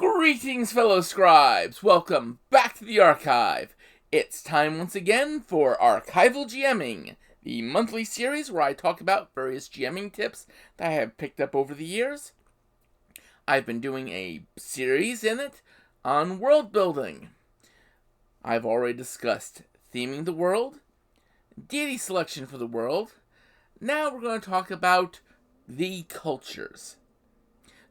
Greetings, fellow scribes! Welcome back to the archive. It's time once again for Archival GMing, the monthly series where I talk about various GMing tips that I have picked up over the years. I've been doing a series in it on world building. I've already discussed theming the world, deity selection for the world. Now we're going to talk about the cultures.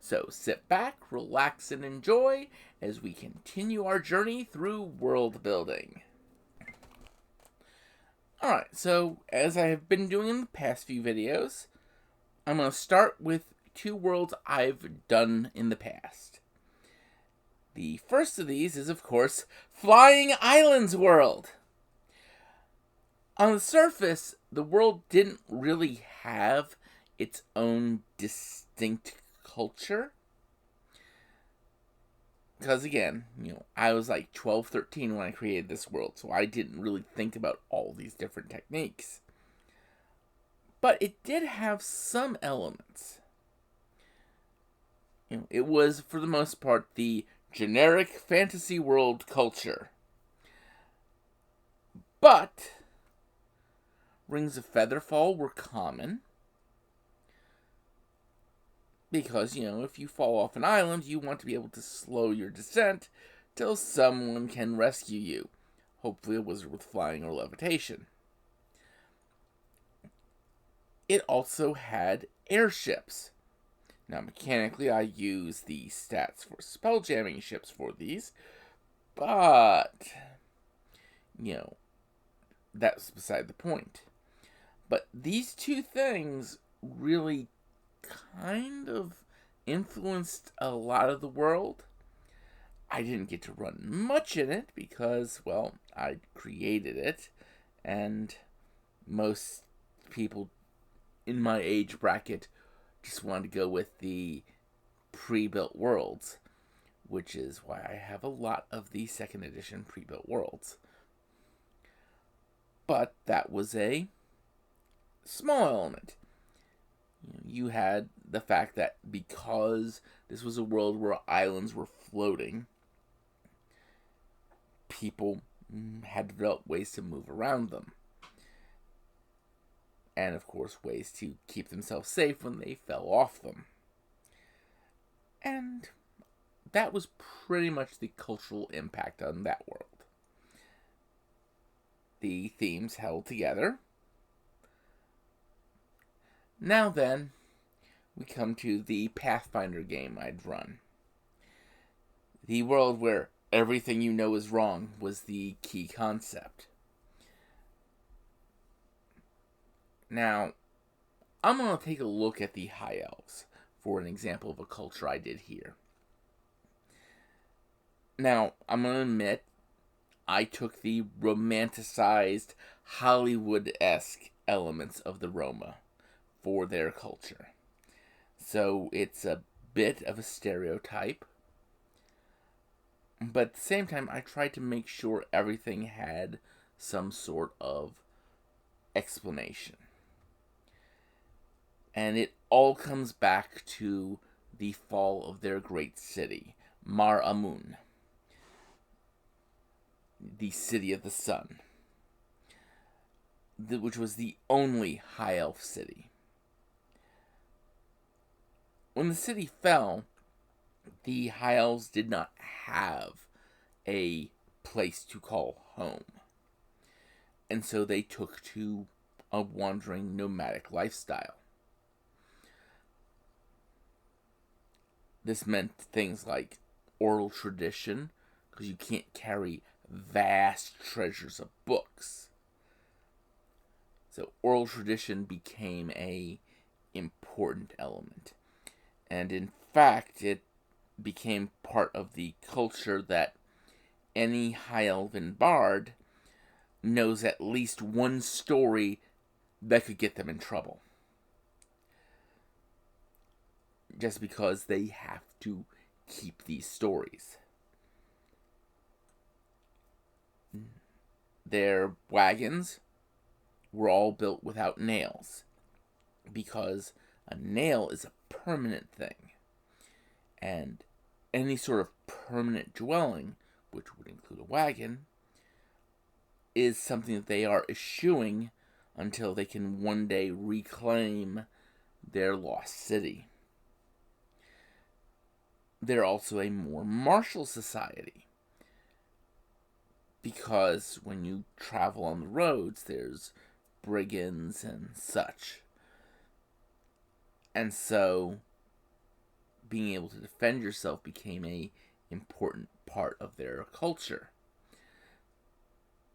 So sit back, relax, and enjoy as we continue our journey through world building. Alright, so as I have been doing in the past few videos, I'm going to start with two worlds I've done in the past. The first of these is, of course, Flying Islands World. On the surface, the world didn't really have its own distinct culture. Because again, I was like 12, 13 when I created this world, so I didn't really think about all these different techniques. But it did have some elements. It was, for the most part, the generic fantasy world culture. But rings of featherfall were common. Because, if you fall off an island, you want to be able to slow your descent till someone can rescue you. Hopefully a wizard with flying or levitation. It also had airships. Now, mechanically, I use the stats for spell jamming ships for these. But, that's beside the point. But these two things really kind of influenced a lot of the world. I didn't get to run much in it because, well, I created it, and most people in my age bracket just wanted to go with the pre-built worlds, which is why I have a lot of the second edition pre-built worlds. But that was a small element. You had the fact that because this was a world where islands were floating, people had developed ways to move around them. And, of course, ways to keep themselves safe when they fell off them. And that was pretty much the cultural impact on that world. The themes held together. Now then, we come to the Pathfinder game I'd run. The world where everything you know is wrong was the key concept. Now, I'm going to take a look at the High Elves for an example of a culture I did here. Now, I'm going to admit, I took the romanticized, Hollywood-esque elements of the Roma for their culture. So it's a bit of a stereotype, but at the same time I tried to make sure everything had some sort of explanation. And it all comes back to the fall of their great city, Mar Amun, the city of the sun, which was the only high elf city. When the city fell, the High Elves did not have a place to call home. And so they took to a wandering nomadic lifestyle. This meant things like oral tradition, because you can't carry vast treasures of books. So oral tradition became a important element. And in fact, it became part of the culture that any High Elven bard knows at least one story that could get them in trouble. Just because they have to keep these stories. Their wagons were all built without nails, because a nail is a permanent thing. And any sort of permanent dwelling, which would include a wagon, is something that they are eschewing until they can one day reclaim their lost city. They're also a more martial society, because when you travel on the roads, there's brigands and such. And so being able to defend yourself became a important part of their culture.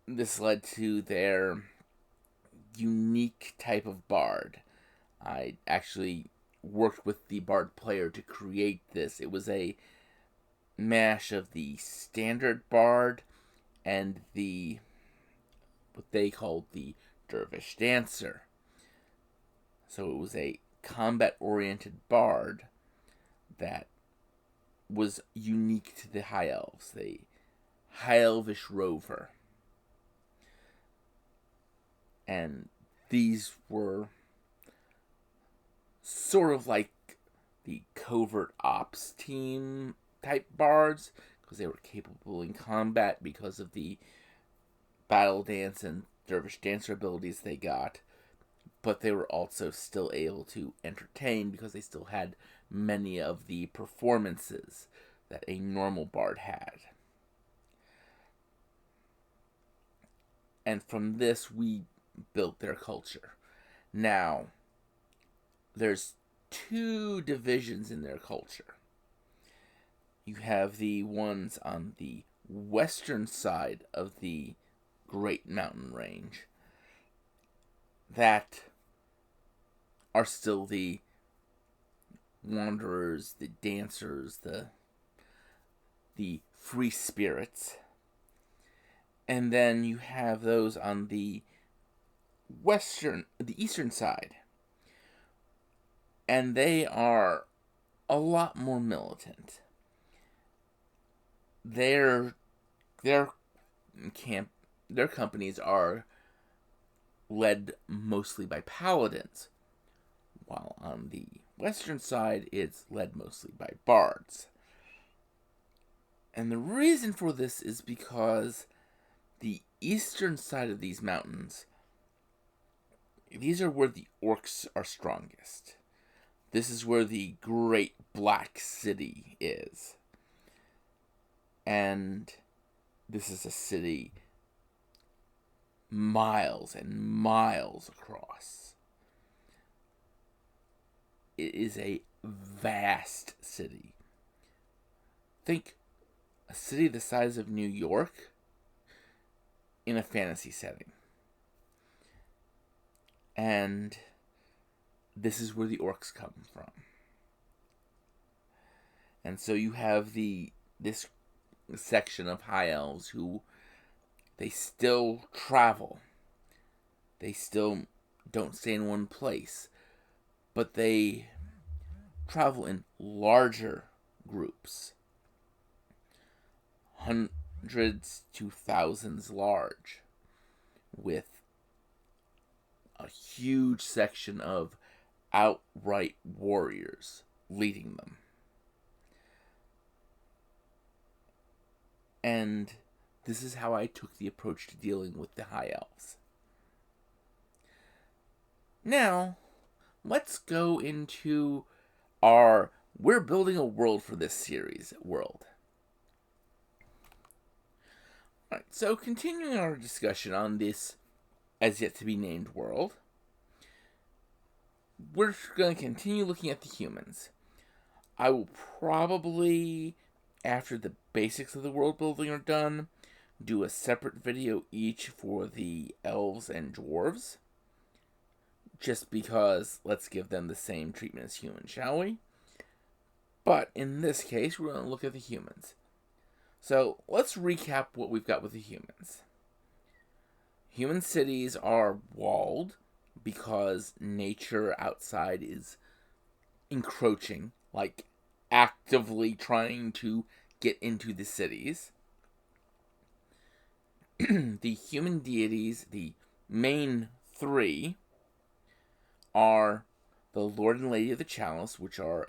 This led to their unique type of bard. I actually worked with the bard player to create this. It was a mash of the standard bard and the what they called the dervish dancer. So it was a combat-oriented bard that was unique to the High Elves, the High Elvish rover. And these were sort of like the covert ops team type bards, because they were capable in combat because of the battle dance and dervish dancer abilities they got, but they were also still able to entertain because they still had many of the performances that a normal bard had. And from this, we built their culture. Now, there's two divisions in their culture. You have the ones on the western side of the Great Mountain Range that are still the wanderers, the dancers, the free spirits. And then you have those on the eastern side. And they are a lot more militant. Their companies are led mostly by paladins, while on the western side it's led mostly by bards. And the reason for this is because the eastern side of these mountains, these are where the orcs are strongest. This is where the Great Black City is. And this is a city miles and miles across. It is a vast city. Think a city the size of New York in a fantasy setting. And this is where the orcs come from. And so you have this section of high elves who they still travel. They still don't stay in one place, but they travel in larger groups, hundreds to thousands large, with a huge section of outright warriors leading them. And this is how I took the approach to dealing with the High Elves. Now, let's go into we're building a world for this series world. Alright, so continuing our discussion on this as yet to be named world, we're going to continue looking at the humans. I will probably, after the basics of the world building are done, do a separate video each for the elves and dwarves. Just because, let's give them the same treatment as humans, shall we? But in this case, we're going to look at the humans. So let's recap what we've got with the humans. Human cities are walled because nature outside is encroaching, like actively trying to get into the cities. The human deities, the main three, are the Lord and Lady of the Chalice, which are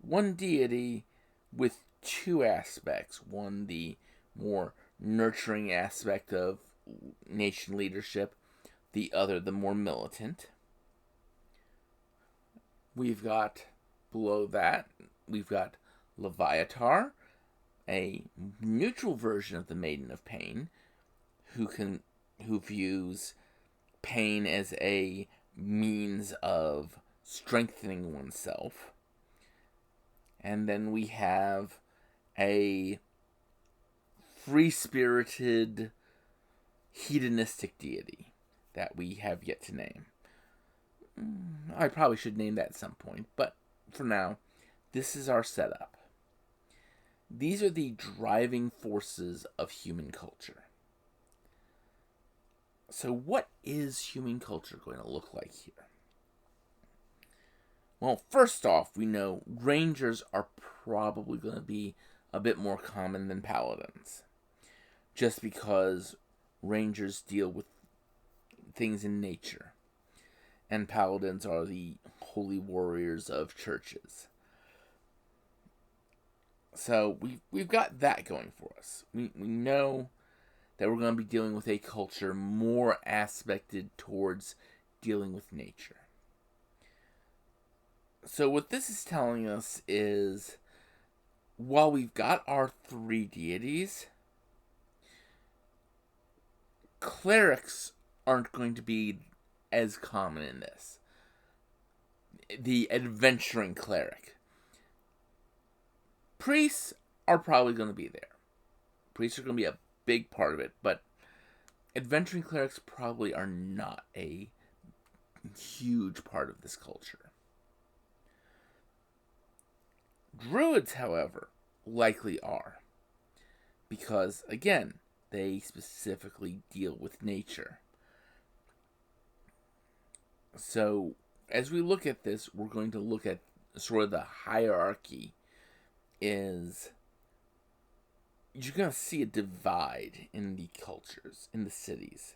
one deity with two aspects. One, the more nurturing aspect of nation leadership. The other, the more militant. We've got, below that, we've got Leviatar, a neutral version of the Maiden of Pain, who views pain as a means of strengthening oneself. And then we have a free-spirited, hedonistic deity that we have yet to name. I probably should name that at some point, but for now, this is our setup. These are the driving forces of human culture. So what is human culture going to look like here? Well, first off, we know rangers are probably going to be a bit more common than paladins, just because rangers deal with things in nature, and paladins are the holy warriors of churches. So we've got that going for us. We know that we're going to be dealing with a culture more aspected towards dealing with nature. So what this is telling us is, while we've got our three deities, clerics aren't going to be as common in this. The adventuring cleric. Priests are probably going to be there. Priests are going to be a big part of it, but adventuring clerics probably are not a huge part of this culture. Druids, however, likely are, because, again, they specifically deal with nature. So, as we look at this, we're going to look at sort of the hierarchy. Is you're going to see a divide in the cultures, in the cities.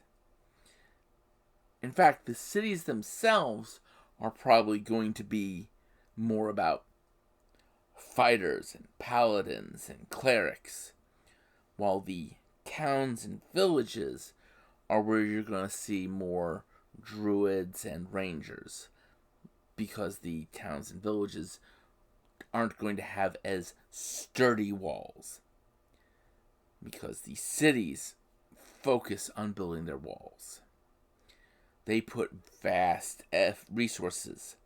In fact, the cities themselves are probably going to be more about fighters and paladins and clerics, while the towns and villages are where you're going to see more druids and rangers, because the towns and villages aren't going to have as sturdy walls, because the cities focus on building their walls. They put vast resources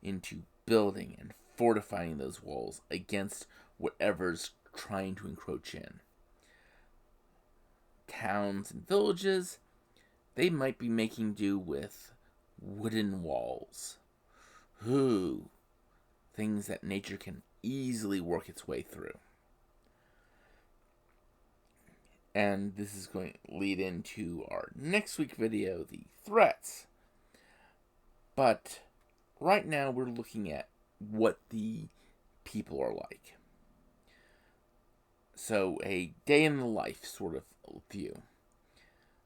into building and fortifying those walls against whatever's trying to encroach in. Towns and villages, they might be making do with wooden walls. Things that nature can easily work its way through. And this is going to lead into our next week video, the threats. But right now we're looking at what the people are like. So a day in the life sort of view.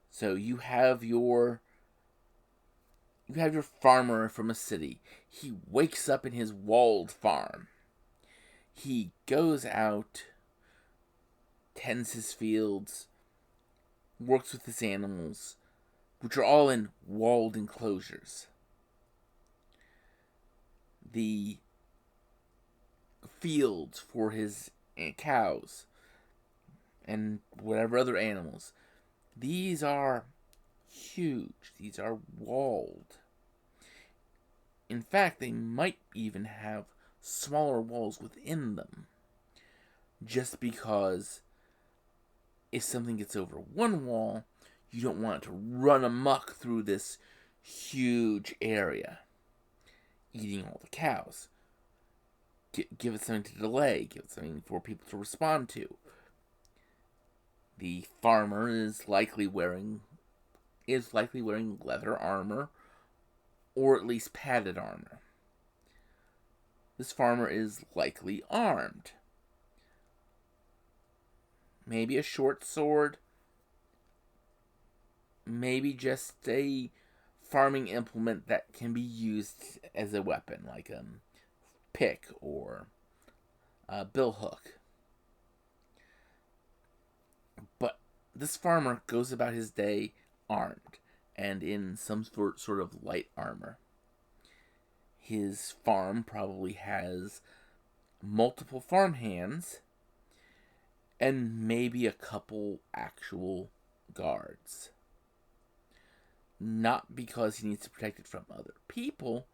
So you have your farmer from a city. He wakes up in his walled farm. He goes out, tends his fields, works with his animals, which are all in walled enclosures. The fields for his cows and whatever other animals, these are huge. These are walled. In fact, they might even have smaller walls within them, just because if something gets over one wall, you don't want it to run amok through this huge area, eating all the cows. Give it something to delay. Give it something for people to respond to. The farmer is likely wearing leather armor, or at least padded armor. This farmer is likely armed. Maybe a short sword. Maybe just a farming implement that can be used as a weapon, like a pick or a billhook. this farmer goes about his day armed and in some sort of light armor. His farm probably has multiple farmhands and maybe a couple actual guards. Not because he needs to protect it from other people,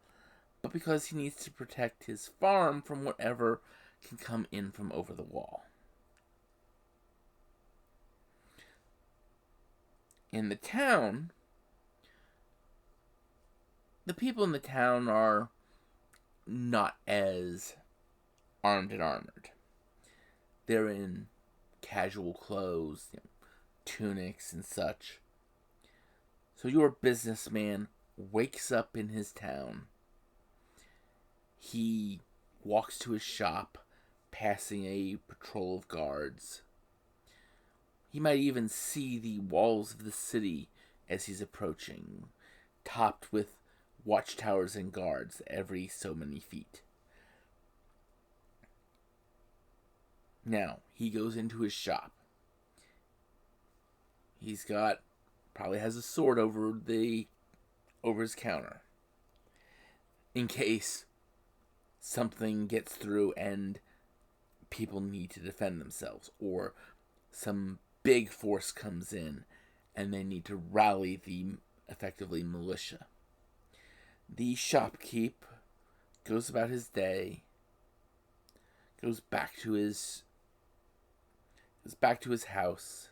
but because he needs to protect his farm from whatever can come in from over the wall. In the town, the people in the town are not as armed and armored. They're in casual clothes, tunics and such. So your businessman wakes up in his town. He walks to his shop, passing a patrol of guards. He might even see the walls of the city as he's approaching, topped with watchtowers and guards every so many feet. Now, he goes into his shop. He's probably has a sword over his counter, in case something gets through and people need to defend themselves, or some big force comes in and they need to rally the effectively militia. The shopkeep goes about his day, goes back to his house,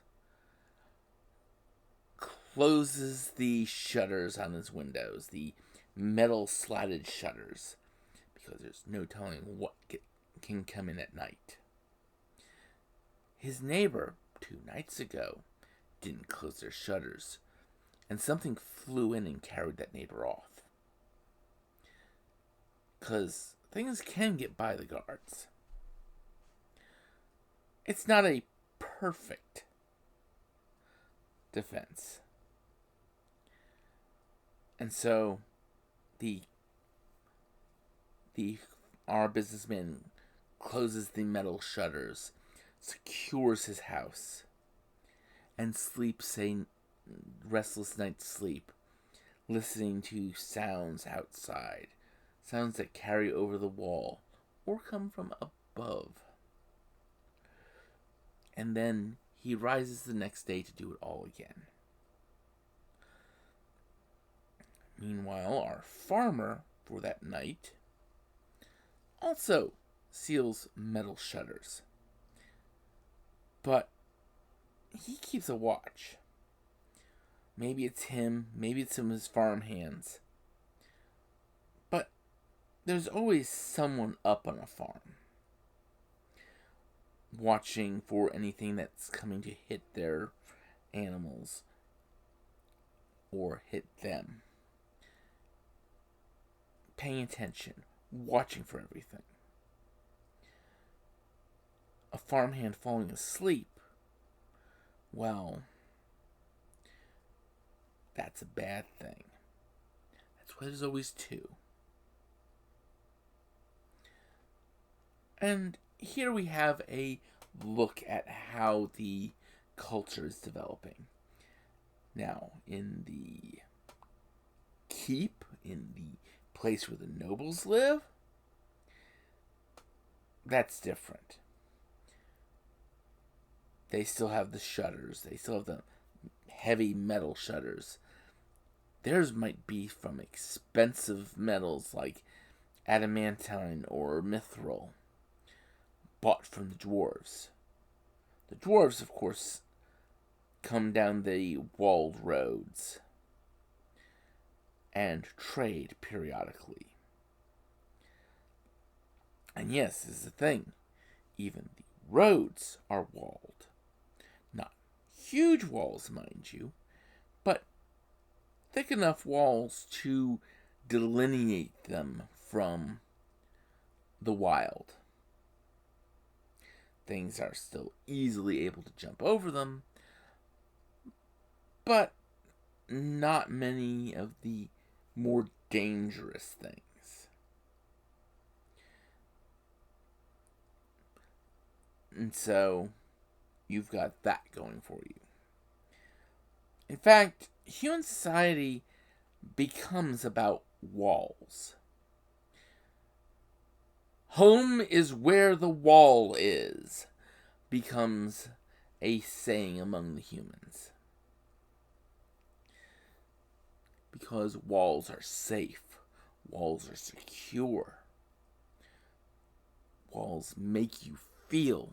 closes the shutters on his windows, the metal slatted shutters, because there's no telling what can come in at night. His neighbor, 2 nights ago, didn't close their shutters, and something flew in and carried that neighbor off. Because things can get by the guards. It's not a perfect defense. And so our businessman closes the metal shutters, secures his house, and sleeps a restless night's sleep, listening to sounds outside, sounds that carry over the wall or come from above. And then he rises the next day to do it all again. Meanwhile, our farmer, for that night, also seals metal shutters. But he keeps a watch. Maybe it's him, maybe it's some of his farm hands. But there's always someone up on a farm, watching for anything that's coming to hit their animals or hit them. Paying attention, watching for everything. A farmhand falling asleep, well, that's a bad thing. That's why there's always 2. And here we have a look at how the culture is developing. Now, in the keep, in the place where the nobles live, that's different. They still have the shutters. They still have the heavy metal shutters. Theirs might be from expensive metals like adamantine or mithril, bought from the dwarves. The dwarves, of course, come down the walled roads and trade periodically. And yes, this is the thing. Even the roads are walled. Not huge walls, mind you, but thick enough walls to delineate them from the wild. Things are still easily able to jump over them, but not many of the more dangerous things. And so you've got that going for you. In fact, human society becomes about walls. Home is where the wall is, becomes a saying among the humans. Because walls are safe, walls are secure, walls make you feel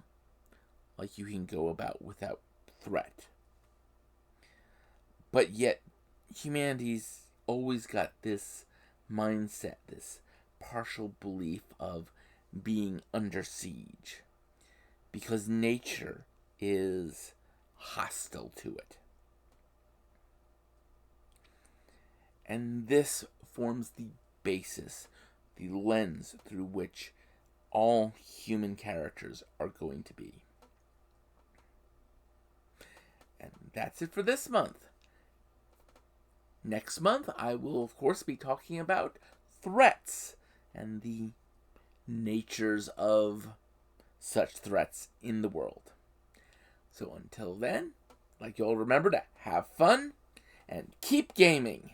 like you can go about without threat. But yet, humanity's always got this mindset, this partial belief of being under siege, because nature is hostile to it. And this forms the basis, the lens through which all human characters are going to be. And that's it for this month. Next month, I will, of course, be talking about threats and the natures of such threats in the world. So until then, I'd like you all to remember to have fun and keep gaming.